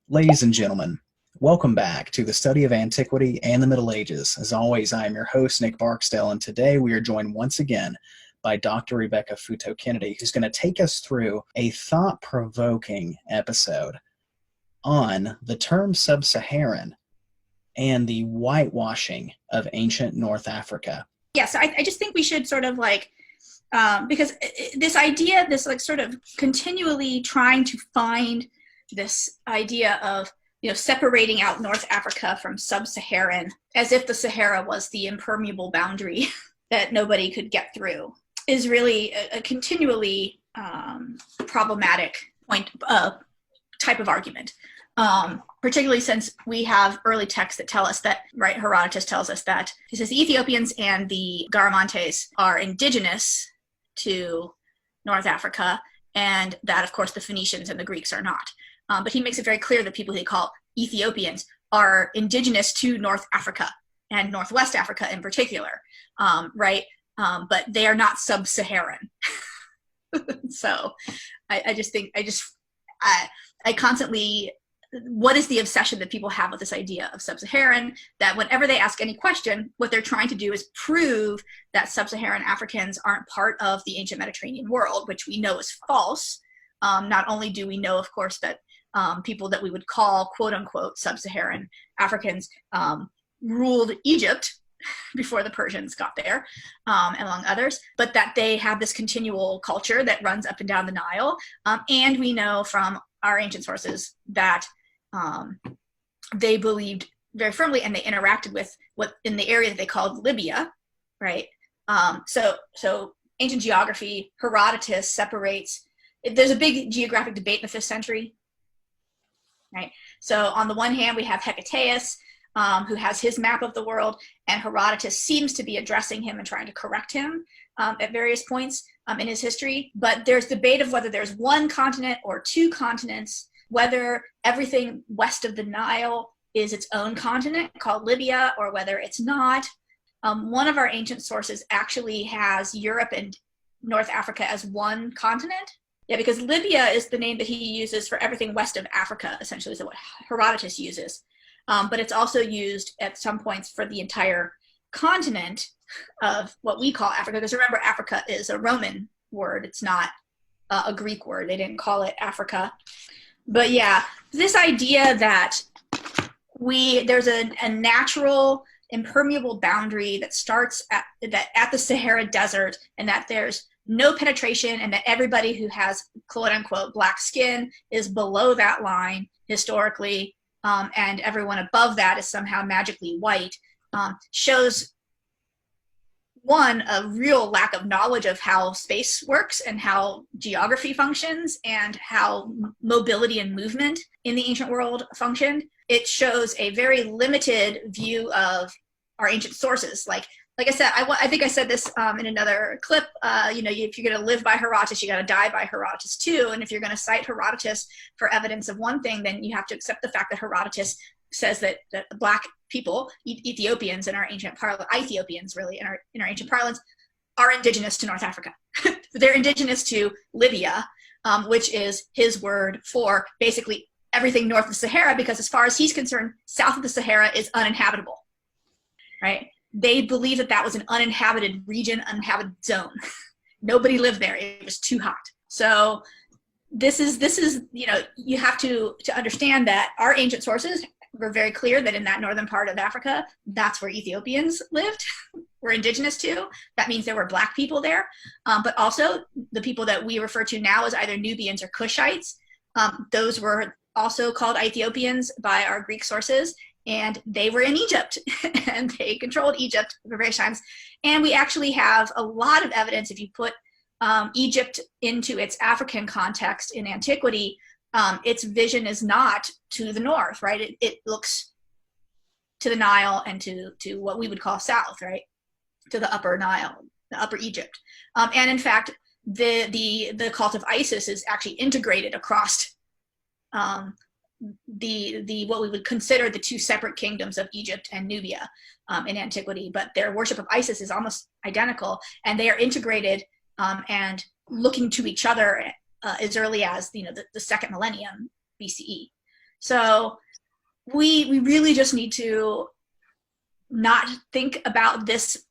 Ladies and gentlemen, welcome back to the study of antiquity and the Middle Ages. As always, I am your host, Nick Barksdale, and today we are joined once again by Dr. Rebecca Futo Kennedy, who's going to take us through a thought-provoking episode on the term Sub-Saharan and the whitewashing of ancient North Africa. Yes, I just think we should sort of because this idea, this sort of continually trying to find this idea of separating out North Africa from Sub-Saharan, as if the Sahara was the impermeable boundary that nobody could get through, is really a continually problematic type of argument. Particularly since we have early texts that tell us that, right, Herodotus tells us that, he says the Ethiopians and the Garamantes are indigenous to North Africa, and that, of course, the Phoenicians and the Greeks are not. But he makes it very clear that people he call Ethiopians are indigenous to North Africa and Northwest Africa in particular, right? But they are not Sub-Saharan. So I constantly, what is the obsession that people have with this idea of Sub-Saharan, that whenever they ask any question, what they're trying to do is prove that Sub-Saharan Africans aren't part of the ancient Mediterranean world, which we know is false. Not only do we know, of course, that people that we would call quote-unquote Sub-Saharan Africans ruled Egypt before the Persians got there, among others, but that they have this continual culture that runs up and down the Nile. And we know from our ancient sources that they believed very firmly, and they interacted with what in the area that they called Libya, right? So ancient geography, Herodotus separates, there's a big geographic debate in the 5th century, right? So on the one hand, we have Hecataeus, who has his map of the world, and Herodotus seems to be addressing him and trying to correct him at various points in his history. But there's debate of whether there's one continent or two continents, whether everything west of the Nile is its own continent called Libya, or whether it's not. One of our ancient sources actually has Europe and North Africa as one continent. Yeah, because Libya is the name that he uses for everything west of Africa, essentially, is what Herodotus uses. But it's also used at some points for the entire continent of what we call Africa, because remember, Africa is a Roman word. It's not a Greek word. They didn't call it Africa. But yeah, this idea that there's a natural impermeable boundary that starts at the Sahara Desert, and that there's no penetration, and that everybody who has quote unquote black skin is below that line historically, and everyone above that is somehow magically white, shows, one, a real lack of knowledge of how space works and how geography functions and how mobility and movement in the ancient world functioned. It shows a very limited view of our ancient sources. Like I said, I think I said this in another clip, if you're going to live by Herodotus, you got to die by Herodotus too. And if you're going to cite Herodotus for evidence of one thing, then you have to accept the fact that Herodotus says that black people, Ethiopians in our ancient parlance, Ethiopians really in our ancient parlance, are indigenous to North Africa. They're indigenous to Libya, which is his word for basically everything north of the Sahara, because as far as he's concerned, south of the Sahara is uninhabitable, right? They believe that was an uninhabited region, uninhabited zone. Nobody lived there. It was too hot. So this is you have to understand that our ancient sources were very clear that in that northern part of Africa, that's where Ethiopians lived, were indigenous to. That means there were black people there. But also the people that we refer to now as either Nubians or Cushites, those were also called Ethiopians by our Greek sources. And they were in Egypt, and they controlled Egypt for various times. And we actually have a lot of evidence, if you put Egypt into its African context in antiquity, its vision is not to the north, right? It looks to the Nile and to what we would call south, right? To the upper Nile, the upper Egypt. And in fact, the cult of Isis is actually integrated across the what we would consider the two separate kingdoms of Egypt and Nubia in antiquity, but their worship of Isis is almost identical, and they are integrated and looking to each other as early as the second millennium BCE. So we really just need to not think about this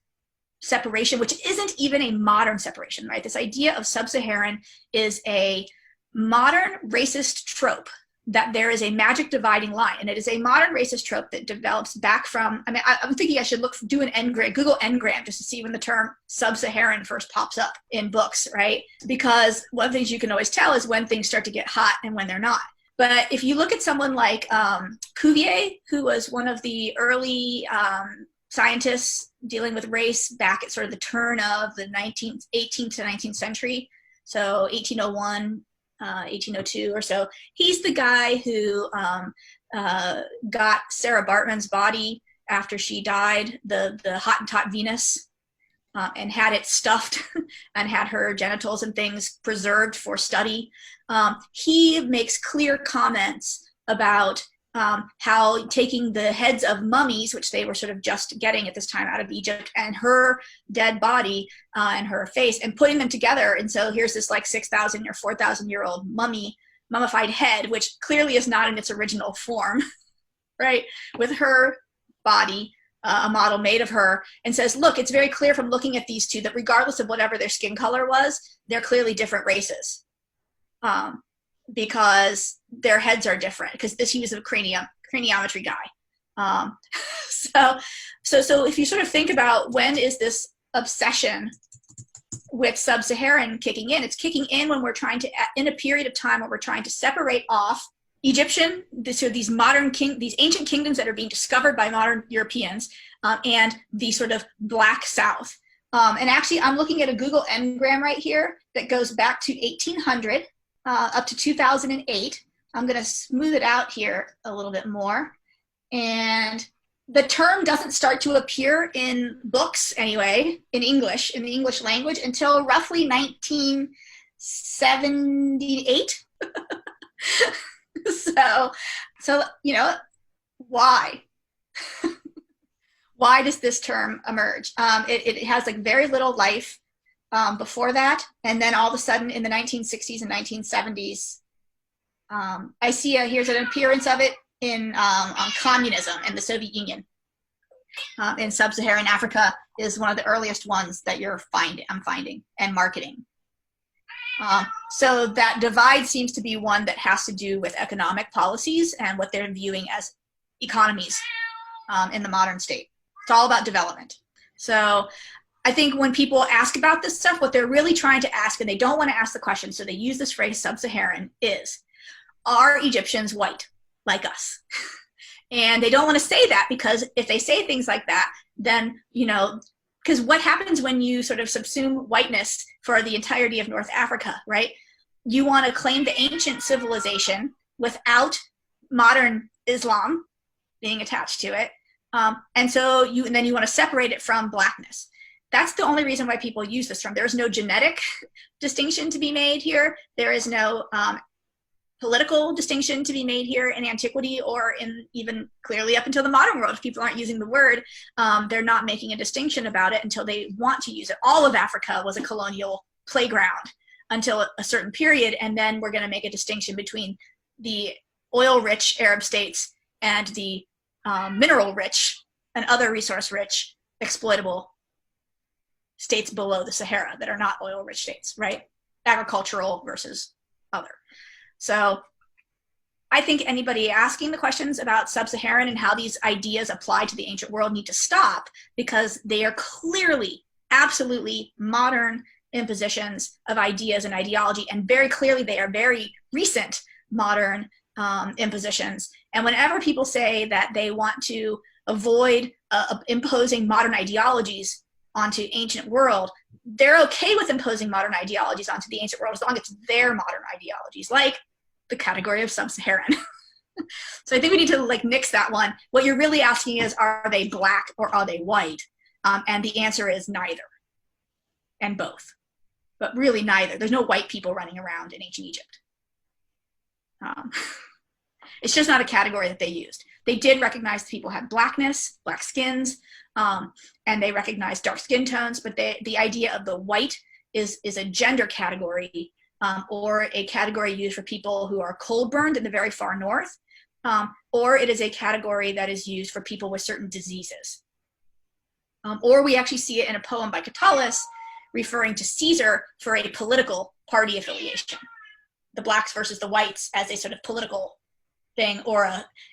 separation, which isn't even a modern separation, right? This idea of sub-Saharan is a modern racist trope, that there is a magic dividing line. And it is a modern racist trope that develops back from, I mean, I'm thinking I should do an Ngram, Google Ngram, just to see when the term sub-Saharan first pops up in books, right? Because one of the things you can always tell is when things start to get hot and when they're not. But if you look at someone like Cuvier, who was one of the early scientists dealing with race back at sort of the turn of the 18th to 19th century, so 1801, 1802 or so, he's the guy who got Sarah Bartman's body after she died, the Hottentot Venus, and had it stuffed and had her genitals and things preserved for study. He makes clear comments about how taking the heads of mummies, which they were sort of just getting at this time out of Egypt, and her dead body and her face, and putting them together. And so here's this like 6,000 or 4,000-year-old mummified head, which clearly is not in its original form, right? With her body, a model made of her, and says, look, it's very clear from looking at these two that regardless of whatever their skin color was, they're clearly different races. Because their heads are different, because he was a craniometry guy. So if you sort of think about when is this obsession with sub-Saharan kicking in, it's kicking in when we're trying to, in a period of time where we're trying to separate off Egyptian, so these these ancient kingdoms that are being discovered by modern Europeans, and the sort of Black South. And actually, I'm looking at a Google Ngram right here that goes back to 1800. Up to 2008. I'm going to smooth it out here a little bit more. And the term doesn't start to appear in books anyway, in English, in the English language, until roughly 1978. So you know, why? Why does this term emerge? It has like very little life before that, and then all of a sudden in the 1960s and 1970s, I see here's an appearance of it in on communism in the Soviet Union. In sub-Saharan Africa is one of the earliest ones that I'm finding and marketing. So that divide seems to be one that has to do with economic policies and what they're viewing as economies in the modern state. It's all about development. So I think when people ask about this stuff, what they're really trying to ask, and they don't want to ask the question, so they use this phrase sub-Saharan, is, are Egyptians white like us? And they don't want to say that, because if they say things like that, then, you know, because what happens when you sort of subsume whiteness for the entirety of North Africa, right? You want to claim the ancient civilization without modern Islam being attached to it. And then you want to separate it from blackness. That's the only reason why people use this term. There is no genetic distinction to be made here. There is no political distinction to be made here in antiquity, or in even clearly up until the modern world. If people aren't using the word, they're not making a distinction about it until they want to use it. All of Africa was a colonial playground until a certain period, and then we're going to make a distinction between the oil-rich Arab states and the mineral-rich and other resource-rich exploitable states below the Sahara that are not oil-rich states, right? Agricultural versus other. So I think anybody asking the questions about sub-Saharan and how these ideas apply to the ancient world need to stop, because they are clearly, absolutely modern impositions of ideas and ideology, and very clearly they are very recent modern impositions. And whenever people say that they want to avoid imposing modern ideologies onto ancient world, they're okay with imposing modern ideologies onto the ancient world as long as it's their modern ideologies, like the category of sub-Saharan. So I think we need to like nix that one. What you're really asking is, are they black or are they white? And the answer is neither, and both, but really neither. There's no white people running around in ancient Egypt. It's just not a category that they used. They did recognize that people had blackness, black skins, and they recognized dark skin tones, but the idea of the white is a gender category, or a category used for people who are cold burned in the very far north, or it is a category that is used for people with certain diseases. Or we actually see it in a poem by Catullus referring to Caesar for a political party affiliation, the blacks versus the whites as a sort of political thing,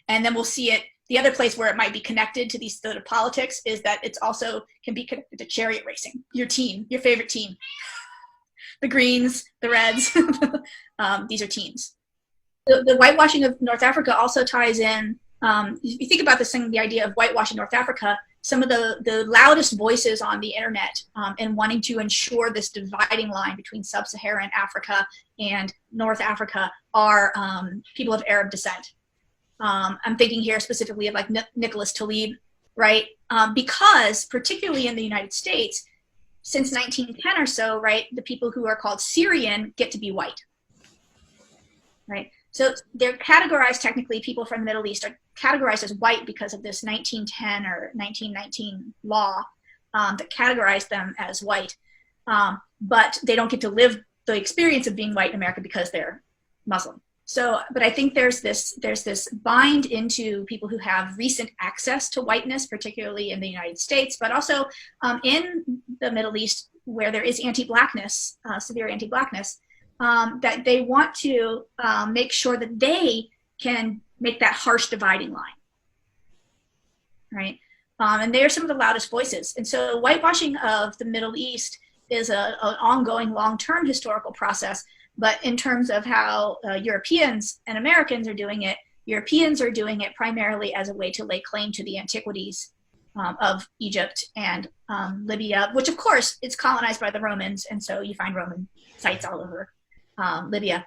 and then we'll see it. The other place where it might be connected to these sort of politics is that it's also can be connected to chariot racing. Your team, your favorite team, the Greens, the Reds, these are teams. The whitewashing of North Africa also ties in, if you think about this thing, the idea of whitewashing North Africa, some of the loudest voices on the internet and wanting to ensure this dividing line between Sub-Saharan Africa and North Africa are people of Arab descent. I'm thinking here specifically of like Nicholas Taleb, right? Because particularly in the United States, since 1910 or so, right, the people who are called Syrian get to be white, right? So they're categorized, technically, people from the Middle East are categorized as white because of this 1910 or 1919 law that categorized them as white. But they don't get to live the experience of being white in America because they're Muslim. So, but I think there's this bind into people who have recent access to whiteness, particularly in the United States, but also in the Middle East where there is anti-blackness, severe anti-blackness, that they want to make sure that they can make that harsh dividing line, right? And they are some of the loudest voices. And so whitewashing of the Middle East is an ongoing long-term historical process. But in terms of how Europeans and Americans are doing it, Europeans are doing it primarily as a way to lay claim to the antiquities of Egypt and Libya, which of course is colonized by the Romans. And so you find Roman sites all over Libya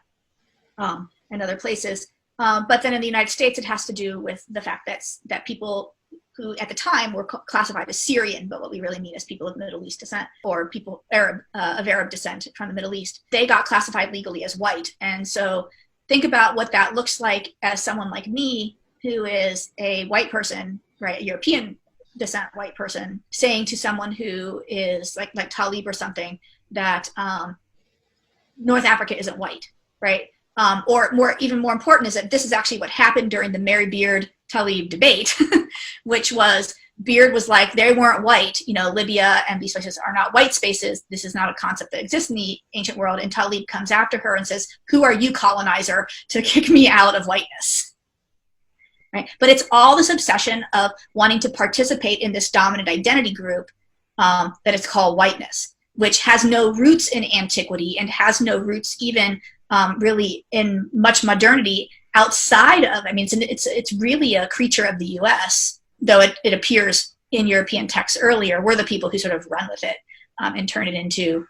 and other places. But then in the United States, it has to do with the fact that people who at the time were classified as Syrian, but what we really mean is people of Middle East descent or people of Arab descent from the Middle East, they got classified legally as white. And so think about what that looks like as someone like me, who is a white person, right, a European descent white person, saying to someone who is like Talib or something that North Africa isn't white, right? Or even more important is that this is actually what happened during the Mary Beard Talib debate, which was Beard was like, they weren't white, Libya and these places are not white spaces. This is not a concept that exists in the ancient world. And Talib comes after her and says, who are you, colonizer, to kick me out of whiteness? Right? But it's all this obsession of wanting to participate in this dominant identity group that is called whiteness, which has no roots in antiquity and has no roots even really in much modernity outside of, it's really a creature of the US, though it appears in European texts earlier. We're the people who sort of run with it and turn it into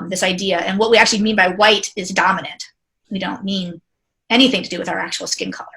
this idea. And what we actually mean by white is dominant. We don't mean anything to do with our actual skin color.